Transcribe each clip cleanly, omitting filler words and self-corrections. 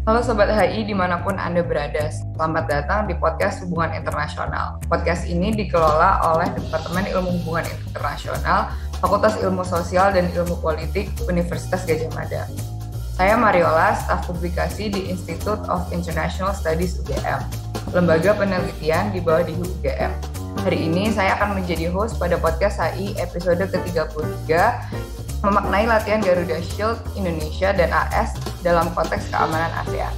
Halo Sobat HI dimanapun Anda berada, selamat datang di podcast Hubungan Internasional. Podcast ini dikelola oleh Departemen Ilmu Hubungan Internasional, Fakultas Ilmu Sosial dan Ilmu Politik, Universitas Gadjah Mada. Saya Mariola, staf publikasi di Institute of International Studies UGM, lembaga penelitian di bawah DIHU UGM. Hari ini saya akan menjadi host pada podcast HI episode ke-33, memaknai latihan Garuda Shield Indonesia dan AS dalam konteks keamanan ASEAN.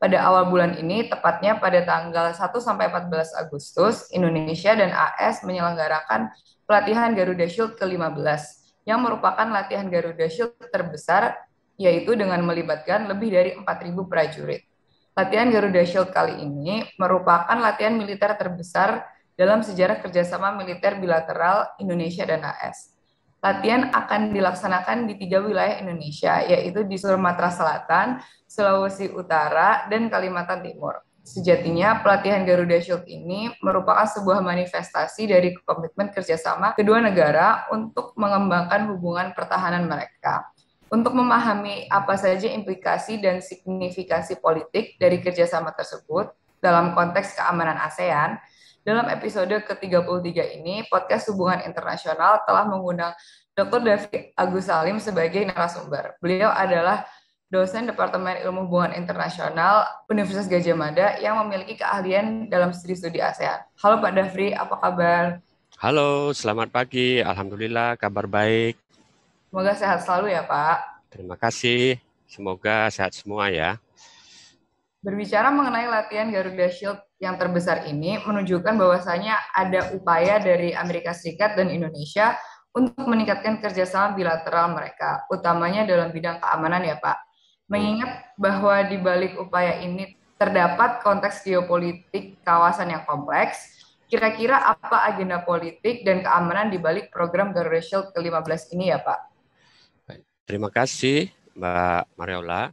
Pada awal bulan ini, tepatnya pada tanggal 1-14 Agustus, Indonesia dan AS menyelenggarakan pelatihan Garuda Shield ke-15, yang merupakan latihan Garuda Shield terbesar, yaitu dengan melibatkan lebih dari 4.000 prajurit. Latihan Garuda Shield kali ini merupakan latihan militer terbesar dalam sejarah kerjasama militer bilateral Indonesia dan AS. Latihan akan dilaksanakan di 3 wilayah Indonesia, yaitu di Sumatera Selatan, Sulawesi Utara, dan Kalimantan Timur. Sejatinya, pelatihan Garuda Shield ini merupakan sebuah manifestasi dari komitmen kerjasama kedua negara untuk mengembangkan hubungan pertahanan mereka. Untuk memahami apa saja implikasi dan signifikasi politik dari kerjasama tersebut dalam konteks keamanan ASEAN, dalam episode ke-33 ini, podcast Hubungan Internasional telah mengundang Dr. Davi Agus Salim sebagai narasumber. Beliau adalah dosen Departemen Ilmu Hubungan Internasional Universitas Gadjah Mada yang memiliki keahlian dalam studi ASEAN. Halo Pak Dafri, apa kabar? Halo, selamat pagi. Alhamdulillah, kabar baik. Semoga sehat selalu ya Pak. Terima kasih. Semoga sehat semua ya. Berbicara mengenai latihan Garuda Shield yang terbesar ini menunjukkan bahwasanya ada upaya dari Amerika Serikat dan Indonesia untuk meningkatkan kerjasama bilateral mereka, utamanya dalam bidang keamanan ya Pak. Mengingat bahwa di balik upaya ini terdapat konteks geopolitik kawasan yang kompleks, kira-kira apa agenda politik dan keamanan di balik program Garuda Shield ke-15 ini ya Pak? Terima kasih Mbak Mariola.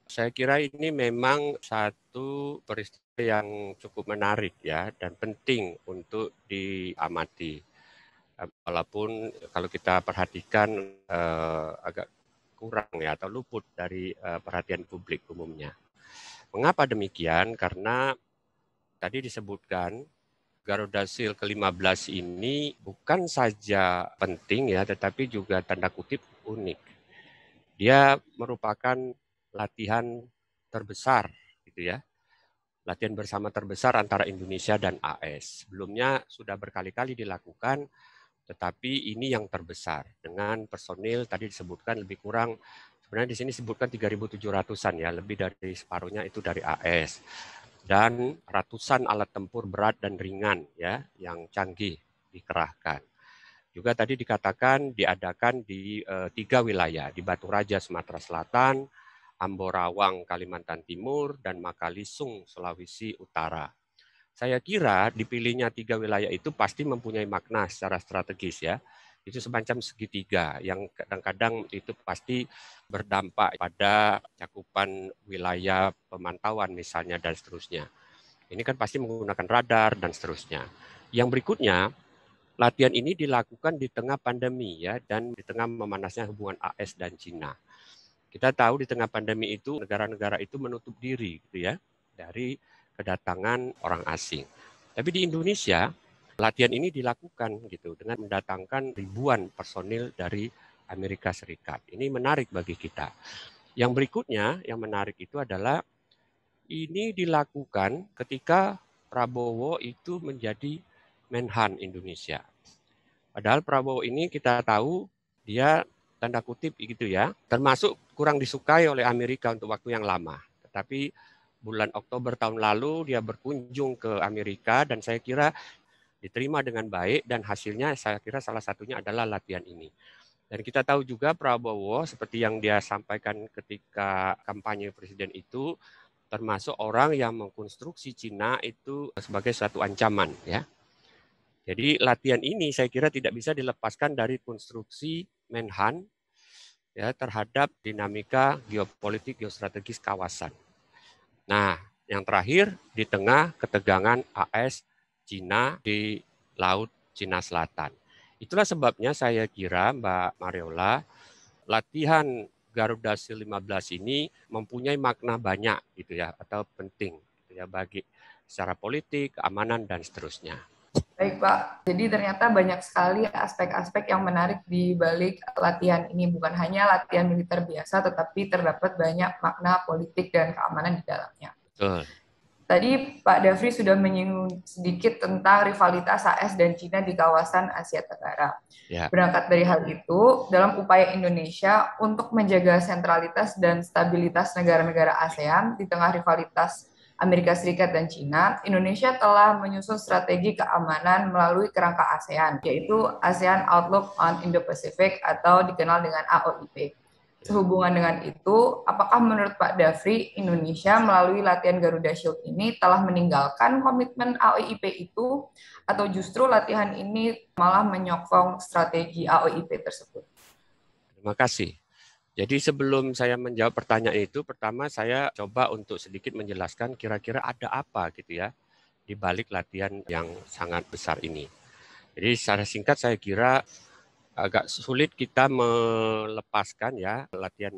Saya kira ini memang satu peristiwa yang cukup menarik ya dan penting untuk diamati. Walaupun kalau kita perhatikan agak kurang ya atau luput dari perhatian publik umumnya. Mengapa demikian? Karena tadi disebutkan Garuda Shield ke-15 ini bukan saja penting ya, tetapi juga tanda kutip unik. Dia merupakan latihan terbesar gitu ya. Latihan bersama terbesar antara Indonesia dan AS. Sebelumnya sudah berkali-kali dilakukan, tetapi ini yang terbesar dengan personil tadi disebutkan lebih kurang, sebenarnya di sini disebutkan 3.700-an ya, lebih dari separuhnya itu dari AS. Dan ratusan alat tempur berat dan ringan ya yang canggih dikerahkan. Juga tadi dikatakan diadakan di 3 wilayah, di Batu Raja Sumatera Selatan, Amborawang Kalimantan Timur, dan Makalisung Sulawesi Utara. Saya kira dipilihnya 3 wilayah itu pasti mempunyai makna secara strategis ya. Itu semacam segitiga yang kadang-kadang itu pasti berdampak pada cakupan wilayah pemantauan misalnya dan seterusnya. Ini kan pasti menggunakan radar dan seterusnya. Yang berikutnya, latihan ini dilakukan di tengah pandemi ya dan di tengah memanasnya hubungan AS dan Cina. Kita tahu di tengah pandemi itu negara-negara itu menutup diri gitu ya dari kedatangan orang asing. Tapi di Indonesia latihan ini dilakukan gitu dengan mendatangkan ribuan personil dari Amerika Serikat. Ini menarik bagi kita. Yang berikutnya yang menarik itu adalah ini dilakukan ketika Prabowo itu menjadi Menhan Indonesia. Padahal Prabowo ini kita tahu dia tanda kutip gitu ya, termasuk kurang disukai oleh Amerika untuk waktu yang lama. Tetapi bulan Oktober tahun lalu dia berkunjung ke Amerika dan saya kira diterima dengan baik dan hasilnya saya kira salah satunya adalah latihan ini. Dan kita tahu juga Prabowo seperti yang dia sampaikan ketika kampanye presiden itu termasuk orang yang mengkonstruksi Cina itu sebagai suatu ancaman ya. Jadi latihan ini saya kira tidak bisa dilepaskan dari konstruksi Menhan ya terhadap dinamika geopolitik geostrategis kawasan. Nah, yang terakhir di tengah ketegangan AS Cina di Laut Cina Selatan. Itulah sebabnya saya kira Mbak Mariola latihan Garuda Shield 15 ini mempunyai makna banyak gitu ya atau penting gitu ya bagi secara politik, keamanan dan seterusnya. Baik Pak, jadi ternyata banyak sekali aspek-aspek yang menarik di balik latihan ini. Bukan hanya latihan militer biasa, tetapi terdapat banyak makna politik dan keamanan di dalamnya. Betul. Tadi Pak Dafri sudah menyinggung sedikit tentang rivalitas AS dan Cina di kawasan Asia Tenggara. Ya. Berangkat dari hal itu, dalam upaya Indonesia untuk menjaga sentralitas dan stabilitas negara-negara ASEAN di tengah rivalitas Amerika Serikat dan Cina, Indonesia telah menyusun strategi keamanan melalui kerangka ASEAN, yaitu ASEAN Outlook on Indo-Pacific atau dikenal dengan AOIP. Sehubungan dengan itu, apakah menurut Pak Dafri, Indonesia melalui latihan Garuda Shield ini telah meninggalkan komitmen AOIP itu, atau justru latihan ini malah menyokong strategi AOIP tersebut? Terima kasih. Jadi sebelum saya menjawab pertanyaan itu, pertama saya coba untuk sedikit menjelaskan kira-kira ada apa gitu ya di balik latihan yang sangat besar ini. Jadi secara singkat saya kira agak sulit kita melepaskan ya latihan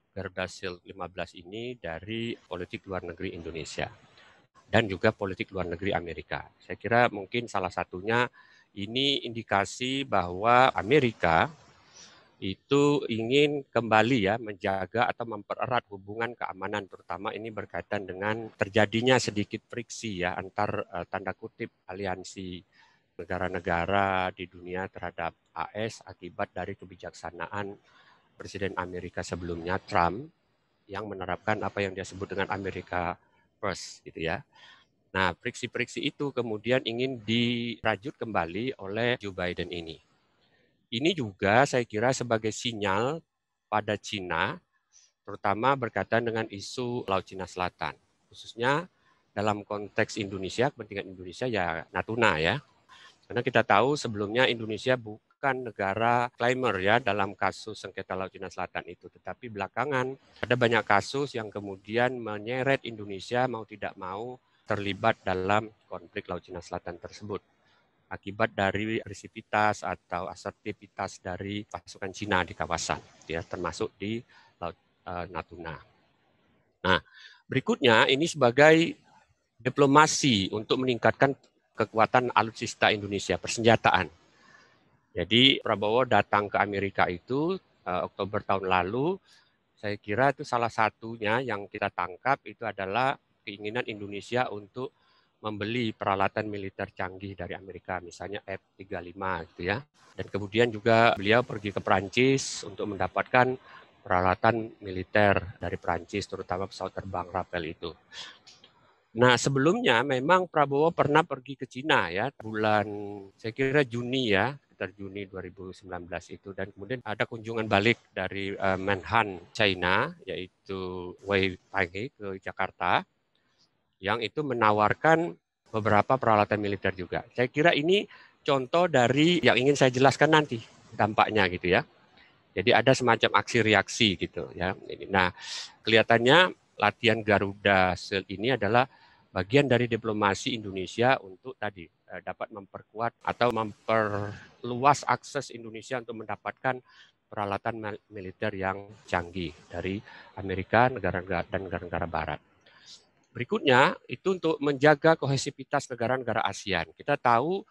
Garuda Shield 15 ini dari politik luar negeri Indonesia dan juga politik luar negeri Amerika. Saya kira mungkin salah satunya ini indikasi bahwa Amerika itu ingin kembali ya menjaga atau mempererat hubungan keamanan, terutama ini berkaitan dengan terjadinya sedikit friksi ya antar tanda kutip aliansi negara-negara di dunia terhadap AS akibat dari kebijaksanaan Presiden Amerika sebelumnya Trump yang menerapkan apa yang dia sebut dengan America First gitu ya. Nah, friksi-friksi itu kemudian ingin dirajut kembali oleh Joe Biden ini. Ini juga saya kira sebagai sinyal pada Cina, terutama berkaitan dengan isu Laut Cina Selatan. Khususnya dalam konteks Indonesia, kepentingan Indonesia ya Natuna ya. Karena kita tahu sebelumnya Indonesia bukan negara claimer ya dalam kasus sengketa Laut Cina Selatan itu. Tetapi belakangan ada banyak kasus yang kemudian menyeret Indonesia mau tidak mau terlibat dalam konflik Laut Cina Selatan tersebut akibat dari agresivitas atau asertivitas dari pasukan Cina di kawasan, ya, termasuk di Laut Natuna. Nah, berikutnya ini sebagai diplomasi untuk meningkatkan kekuatan alutsista Indonesia, persenjataan. Jadi Prabowo datang ke Amerika itu Oktober tahun lalu, saya kira itu salah satunya yang kita tangkap itu adalah keinginan Indonesia untuk membeli peralatan militer canggih dari Amerika, misalnya F-35 gitu ya. Dan kemudian juga beliau pergi ke Perancis untuk mendapatkan peralatan militer dari Perancis, terutama pesawat terbang Rafale itu. Nah, sebelumnya memang Prabowo pernah pergi ke Cina ya, bulan saya kira Juni ya, sekitar Juni 2019 itu. Dan kemudian ada kunjungan balik dari Menhan China, yaitu Wei Fenghe ke Jakarta, yang itu menawarkan beberapa peralatan militer juga. Saya kira ini contoh dari yang ingin saya jelaskan nanti dampaknya gitu ya. Jadi ada semacam aksi reaksi gitu ya. Nah, kelihatannya latihan Garuda Shield ini adalah bagian dari diplomasi Indonesia untuk tadi dapat memperkuat atau memperluas akses Indonesia untuk mendapatkan peralatan militer yang canggih dari Amerika dan negara-negara Barat. Berikutnya itu untuk menjaga kohesivitas negara-negara ASEAN. Kita tahu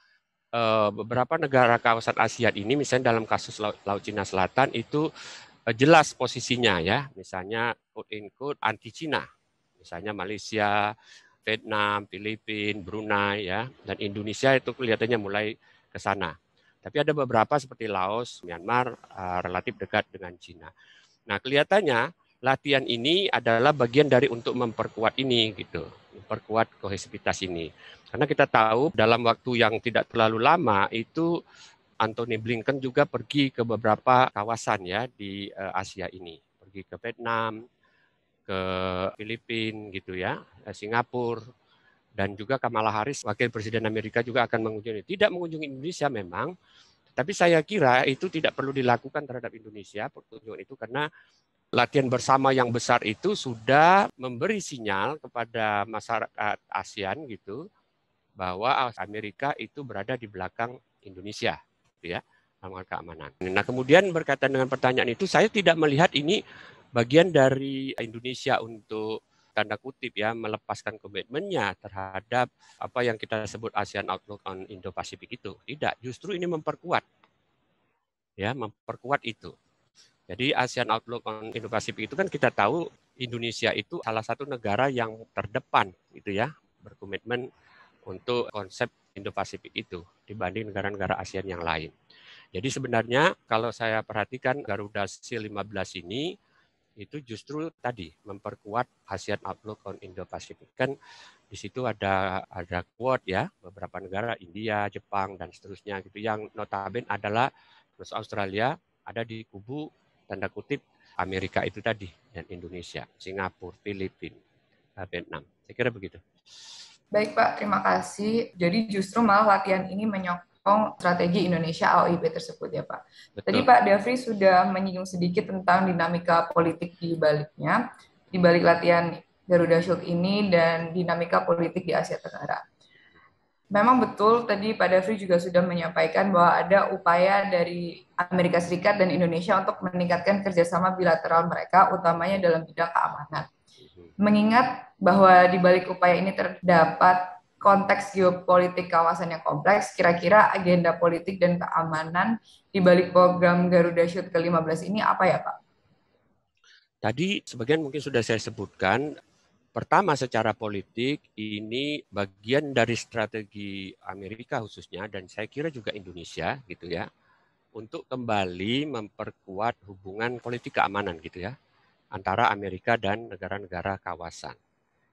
beberapa negara kawasan ASEAN ini, misalnya dalam kasus Laut Cina Selatan itu jelas posisinya ya, misalnya quote in quote anti Cina, misalnya Malaysia, Vietnam, Filipina, Brunei ya, dan Indonesia itu kelihatannya mulai ke sana. Tapi ada beberapa seperti Laos, Myanmar relatif dekat dengan Cina. Nah, kelihatannya latihan ini adalah bagian dari untuk memperkuat ini gitu, memperkuat kohesivitas ini. Karena kita tahu dalam waktu yang tidak terlalu lama itu Antony Blinken juga pergi ke beberapa kawasan ya di Asia ini, pergi ke Vietnam, ke Filipina gitu ya, Singapura, dan juga Kamala Harris, Wakil Presiden Amerika juga akan mengunjungi. Tidak mengunjungi Indonesia memang, tapi saya kira itu tidak perlu dilakukan terhadap Indonesia pertunjukan itu karena latihan bersama yang besar itu sudah memberi sinyal kepada masyarakat ASEAN gitu bahwa Amerika itu berada di belakang Indonesia, gitu ya, dalam keamanan. Nah, kemudian berkaitan dengan pertanyaan itu, saya tidak melihat ini bagian dari Indonesia untuk tanda kutip ya melepaskan komitmennya terhadap apa yang kita sebut ASEAN Outlook on Indo-Pacific itu. Tidak, justru ini memperkuat ya, memperkuat itu. Jadi ASEAN Outlook on Indo-Pacific itu kan kita tahu Indonesia itu salah satu negara yang terdepan itu ya, berkomitmen untuk konsep Indo-Pasifik itu dibanding negara-negara ASEAN yang lain. Jadi sebenarnya kalau saya perhatikan Garuda Shield 15 ini itu justru tadi memperkuat ASEAN Outlook on Indo-Pasifik. Kan di situ ada quote ya, beberapa negara India, Jepang dan seterusnya gitu yang notabene adalah terus Australia ada di kubu tanda kutip Amerika itu tadi dan Indonesia, Singapura, Filipina, Vietnam. Saya kira begitu. Baik Pak, terima kasih. Jadi justru malah latihan ini menyokong strategi Indonesia AOIP tersebut ya Pak. Tadi Betul. Pak Devri sudah menyinggung sedikit tentang dinamika politik di baliknya, di balik latihan Garuda Shield ini dan dinamika politik di Asia Tenggara. Memang betul tadi Pak Devri juga sudah menyampaikan bahwa ada upaya dari Amerika Serikat dan Indonesia untuk meningkatkan kerjasama bilateral mereka, utamanya dalam bidang keamanan. Mengingat bahwa di balik upaya ini terdapat konteks geopolitik kawasan yang kompleks, kira-kira agenda politik dan keamanan di balik program Garuda Shield ke-15 ini apa ya Pak? Tadi sebagian mungkin sudah saya sebutkan. Pertama secara politik ini bagian dari strategi Amerika khususnya dan saya kira juga Indonesia gitu ya untuk kembali memperkuat hubungan politik keamanan gitu ya antara Amerika dan negara-negara kawasan.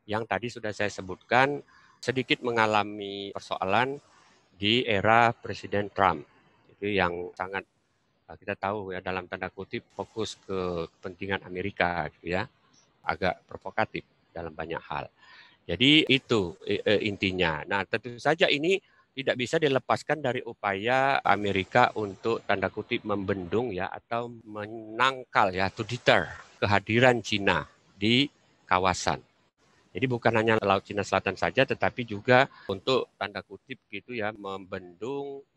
Yang tadi sudah saya sebutkan sedikit mengalami persoalan di era Presiden Trump. Itu yang sangat kita tahu ya dalam tanda kutip fokus ke kepentingan Amerika gitu ya. Agak provokatif dalam banyak hal. Jadi itu intinya. Nah, tentu saja ini tidak bisa dilepaskan dari upaya Amerika untuk tanda kutip membendung ya atau menangkal ya to deter kehadiran Cina di kawasan. Jadi bukan hanya Laut Cina Selatan saja tetapi juga untuk tanda kutip gitu ya membendung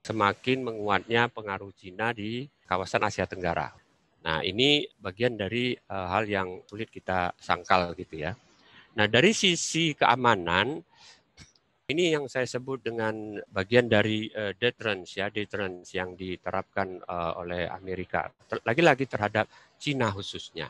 semakin menguatnya pengaruh Cina di kawasan Asia Tenggara. Nah, ini bagian dari hal yang sulit kita sangkal gitu ya. Nah, dari sisi keamanan, ini yang saya sebut dengan bagian dari deterrence ya, deterrence yang diterapkan oleh Amerika. Lagi-lagi terhadap Cina khususnya.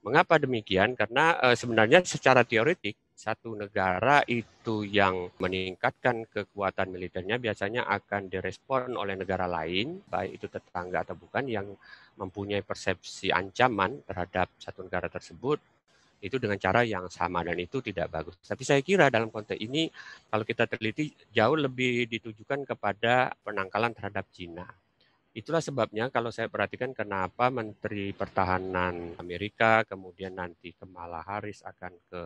Mengapa demikian? Karena sebenarnya secara teoretik satu negara itu yang meningkatkan kekuatan militernya biasanya akan direspon oleh negara lain, baik itu tetangga atau bukan, yang mempunyai persepsi ancaman terhadap satu negara tersebut itu dengan cara yang sama dan itu tidak bagus. Tapi saya kira dalam konteks ini kalau kita teliti jauh lebih ditujukan kepada penangkalan terhadap Cina. Itulah sebabnya kalau saya perhatikan kenapa Menteri Pertahanan Amerika kemudian nanti Kamala Harris akan ke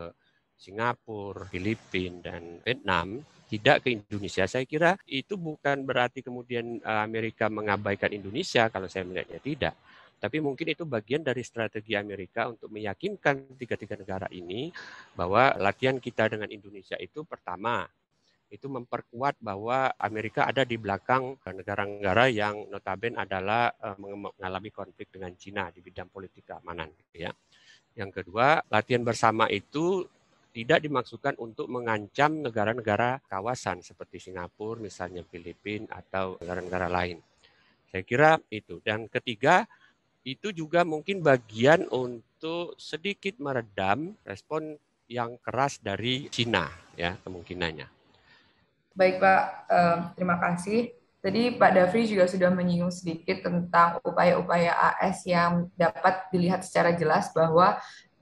Singapura, Filipina, dan Vietnam, tidak ke Indonesia. Saya kira itu bukan berarti kemudian Amerika mengabaikan Indonesia kalau saya melihatnya tidak. Tapi mungkin itu bagian dari strategi Amerika untuk meyakinkan tiga-tiga negara ini bahwa latihan kita dengan Indonesia itu pertama, itu memperkuat bahwa Amerika ada di belakang negara-negara yang notabene adalah mengalami konflik dengan Cina di bidang politik keamanan. Gitu ya. Yang kedua, latihan bersama itu tidak dimaksudkan untuk mengancam negara-negara kawasan seperti Singapura, misalnya Filipina atau negara-negara lain. Saya kira itu. Dan ketiga, itu juga mungkin bagian untuk sedikit meredam respon yang keras dari Cina ya kemungkinannya. Baik Pak, terima kasih. Tadi Pak Dafri juga sudah menyinggung sedikit tentang upaya-upaya AS yang dapat dilihat secara jelas bahwa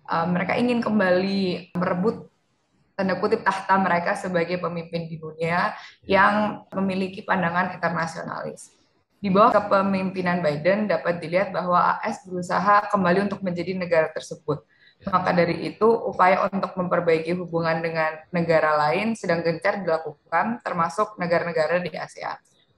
mereka ingin kembali merebut tanda kutip tahta mereka sebagai pemimpin di dunia yang memiliki pandangan internasionalis. Di bawah kepemimpinan Biden dapat dilihat bahwa AS berusaha kembali untuk menjadi negara tersebut. Maka dari itu, upaya untuk memperbaiki hubungan dengan negara lain sedang gencar dilakukan, termasuk negara-negara di ASEAN.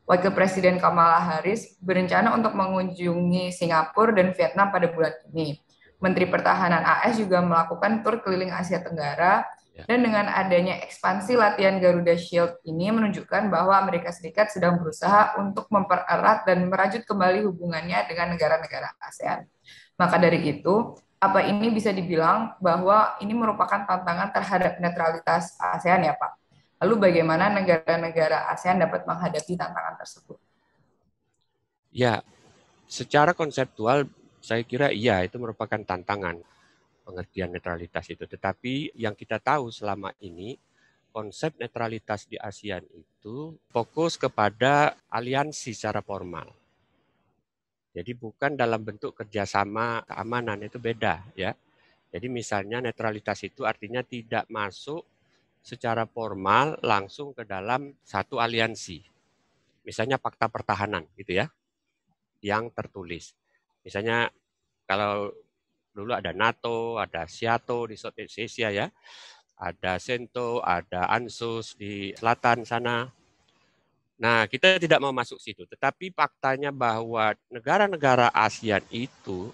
Wakil Presiden Kamala Harris berencana untuk mengunjungi Singapura dan Vietnam pada bulan ini. Menteri Pertahanan AS juga melakukan tur keliling Asia Tenggara, dan dengan adanya ekspansi latihan Garuda Shield ini menunjukkan bahwa Amerika Serikat sedang berusaha untuk mempererat dan merajut kembali hubungannya dengan negara-negara ASEAN. Maka dari itu, apa ini bisa dibilang bahwa ini merupakan tantangan terhadap netralitas ASEAN ya Pak? Lalu bagaimana negara-negara ASEAN dapat menghadapi tantangan tersebut? Ya, secara konseptual saya kira iya itu merupakan tantangan pengertian netralitas itu. Tetapi yang kita tahu selama ini konsep netralitas di ASEAN itu fokus kepada aliansi secara formal. Jadi bukan dalam bentuk kerjasama keamanan, itu beda ya. Jadi misalnya netralitas itu artinya tidak masuk secara formal langsung ke dalam satu aliansi. Misalnya fakta pertahanan gitu ya, yang tertulis. Misalnya kalau dulu ada NATO, ada SEATO di Southeast Asia ya, ada CENTO, ada ANSUS di selatan sana. Nah, kita tidak mau masuk situ. Tetapi faktanya bahwa negara-negara ASEAN itu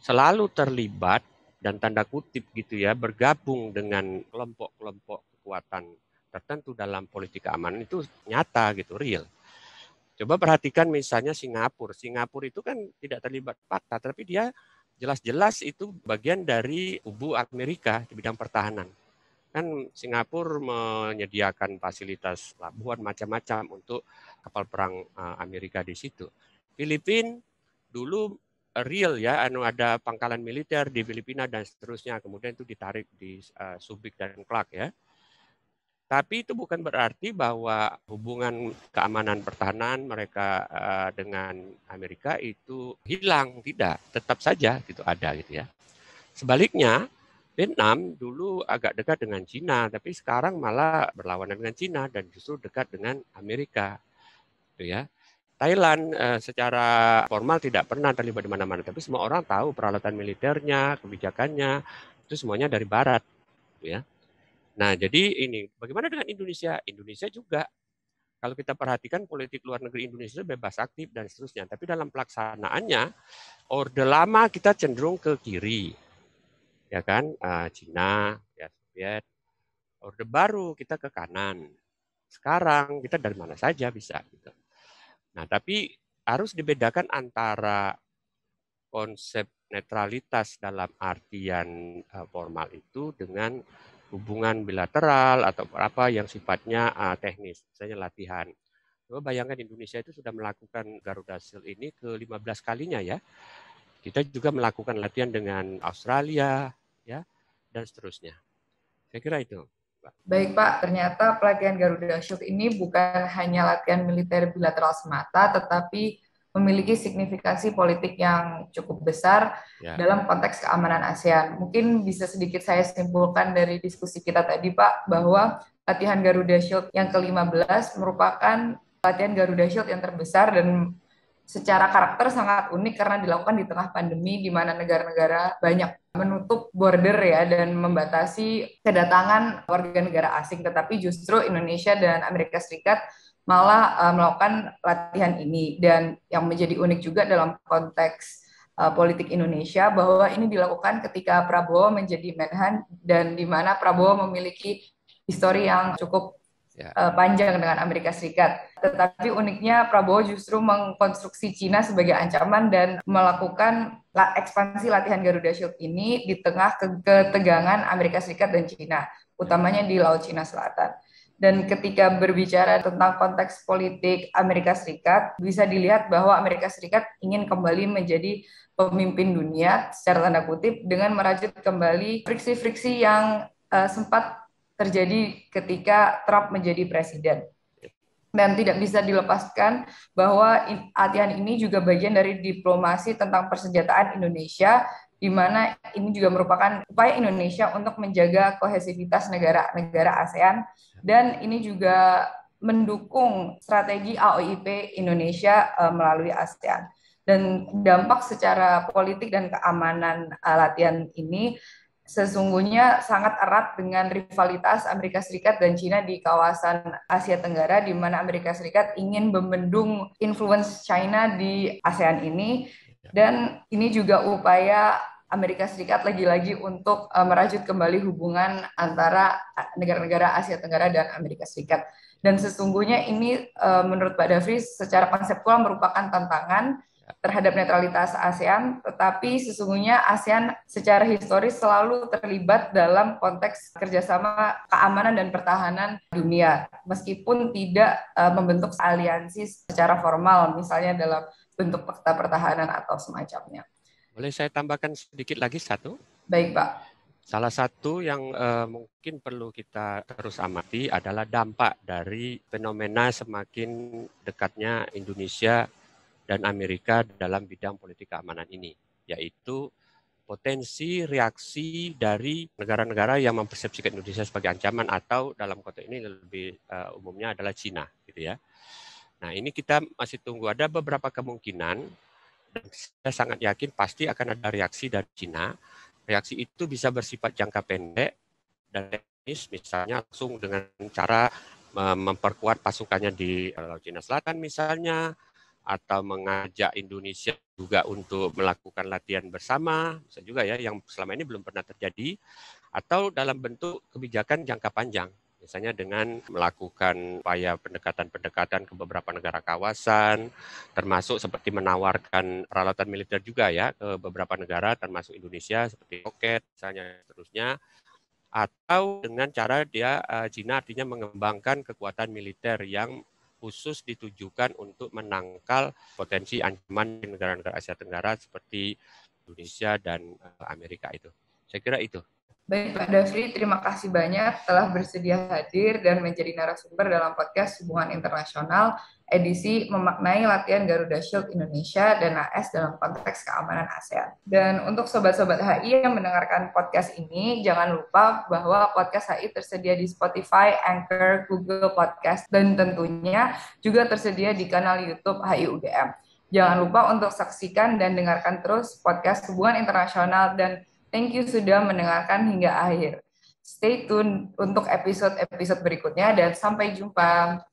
selalu terlibat dan tanda kutip gitu ya, bergabung dengan kelompok-kelompok kekuatan tertentu dalam politik keamanan itu nyata gitu, real. Coba perhatikan misalnya Singapura. Singapura itu kan tidak terlibat fakta, tapi dia jelas-jelas itu bagian dari kubu Amerika di bidang pertahanan. Kan Singapura menyediakan fasilitas pelabuhan macam-macam untuk kapal perang Amerika di situ. Filipina dulu real ya, ada pangkalan militer di Filipina dan seterusnya. Kemudian itu ditarik di Subic dan Clark ya. Tapi itu bukan berarti bahwa hubungan keamanan pertahanan mereka dengan Amerika itu hilang, tidak, tetap saja gitu ada gitu ya. Sebaliknya, Vietnam dulu agak dekat dengan Cina, tapi sekarang malah berlawanan dengan Cina dan justru dekat dengan Amerika, gitu ya. Thailand secara formal tidak pernah terlibat di mana-mana, tapi semua orang tahu peralatan militernya, kebijakannya itu semuanya dari Barat, gitu ya. Nah, jadi ini bagaimana dengan Indonesia? Indonesia juga kalau kita perhatikan politik luar negeri Indonesia bebas aktif dan seterusnya, tapi dalam pelaksanaannya orde lama kita cenderung ke kiri, ya kan? Cina, ya Soviet. Orde baru kita ke kanan. Sekarang kita dari mana saja bisa gitu. Nah, tapi harus dibedakan antara konsep netralitas dalam artian formal itu dengan hubungan bilateral atau apa yang sifatnya teknis, misalnya latihan. Coba bayangkan Indonesia itu sudah melakukan Garuda Shield ini ke-15 kalinya ya. Kita juga melakukan latihan dengan Australia ya dan seterusnya. Saya kira itu. Baik Pak, ternyata pelatihan Garuda Shield ini bukan hanya latihan militer bilateral semata, tetapi memiliki signifikansi politik yang cukup besar Ya. dalam konteks keamanan ASEAN. Mungkin bisa sedikit saya simpulkan dari diskusi kita tadi Pak, bahwa latihan Garuda Shield yang ke-15 merupakan latihan Garuda Shield yang terbesar dan secara karakter sangat unik karena dilakukan di tengah pandemi di mana negara-negara banyak menutup border ya dan membatasi kedatangan warga negara asing, tetapi justru Indonesia dan Amerika Serikat malah melakukan latihan ini. Dan yang menjadi unik juga dalam konteks politik Indonesia bahwa ini dilakukan ketika Prabowo menjadi Menhan dan di mana Prabowo memiliki histori yang cukup panjang dengan Amerika Serikat. Tetapi uniknya Prabowo justru mengkonstruksi Cina sebagai ancaman dan melakukan ekspansi latihan Garuda Shield ini di tengah ketegangan Amerika Serikat dan Cina, utamanya di Laut Cina Selatan. Dan ketika berbicara tentang konteks politik Amerika Serikat, bisa dilihat bahwa Amerika Serikat ingin kembali menjadi pemimpin dunia secara tanda kutip dengan merajut kembali friksi-friksi yang sempat terjadi ketika Trump menjadi presiden. Dan tidak bisa dilepaskan bahwa latihan ini juga bagian dari diplomasi tentang persenjataan Indonesia, di mana ini juga merupakan upaya Indonesia untuk menjaga kohesivitas negara-negara ASEAN, dan ini juga mendukung strategi AOIP Indonesia melalui ASEAN. Dan dampak secara politik dan keamanan latihan ini sesungguhnya sangat erat dengan rivalitas Amerika Serikat dan China di kawasan Asia Tenggara, di mana Amerika Serikat ingin membendung influence China di ASEAN ini. Dan ini juga upaya Amerika Serikat lagi-lagi untuk merajut kembali hubungan antara negara-negara Asia Tenggara dan Amerika Serikat. Dan sesungguhnya ini menurut Pak Dafri secara konseptual merupakan tantangan terhadap netralitas ASEAN, tetapi sesungguhnya ASEAN secara historis selalu terlibat dalam konteks kerjasama keamanan dan pertahanan dunia, meskipun tidak membentuk aliansi secara formal, misalnya dalam bentuk fakta pertahanan atau semacamnya. Boleh saya tambahkan sedikit lagi satu? Baik, Pak. Salah satu yang mungkin perlu kita terus amati adalah dampak dari fenomena semakin dekatnya Indonesia dan Amerika dalam bidang politik keamanan ini, yaitu potensi reaksi dari negara-negara yang mempersepsikan Indonesia sebagai ancaman atau dalam konteks ini lebih umumnya adalah Cina, gitu ya. Nah, ini kita masih tunggu, ada beberapa kemungkinan dan saya sangat yakin pasti akan ada reaksi dari Cina. Reaksi itu bisa bersifat jangka pendek dan teknis, misalnya langsung dengan cara memperkuat pasukannya di Laut Cina Selatan misalnya, atau mengajak Indonesia juga untuk melakukan latihan bersama, bisa juga ya, yang selama ini belum pernah terjadi, atau dalam bentuk kebijakan jangka panjang, misalnya dengan melakukan upaya pendekatan-pendekatan ke beberapa negara kawasan, termasuk seperti menawarkan peralatan militer juga ya ke beberapa negara, termasuk Indonesia seperti roket, misalnya terusnya, atau dengan cara China artinya mengembangkan kekuatan militer yang khusus ditujukan untuk menangkal potensi ancaman di negara-negara Asia Tenggara seperti Indonesia dan Amerika itu. Saya kira itu. Baik, Pak Dafri, terima kasih banyak telah bersedia hadir dan menjadi narasumber dalam podcast Hubungan Internasional edisi memaknai latihan Garuda Shield Indonesia dan AS dalam konteks keamanan ASEAN. Dan untuk sobat-sobat HI yang mendengarkan podcast ini, jangan lupa bahwa podcast HI tersedia di Spotify, Anchor, Google Podcast, dan tentunya juga tersedia di kanal YouTube HI UGM. Jangan lupa untuk saksikan dan dengarkan terus podcast Hubungan Internasional dan thank you sudah mendengarkan hingga akhir. Stay tune untuk episode-episode berikutnya dan sampai jumpa.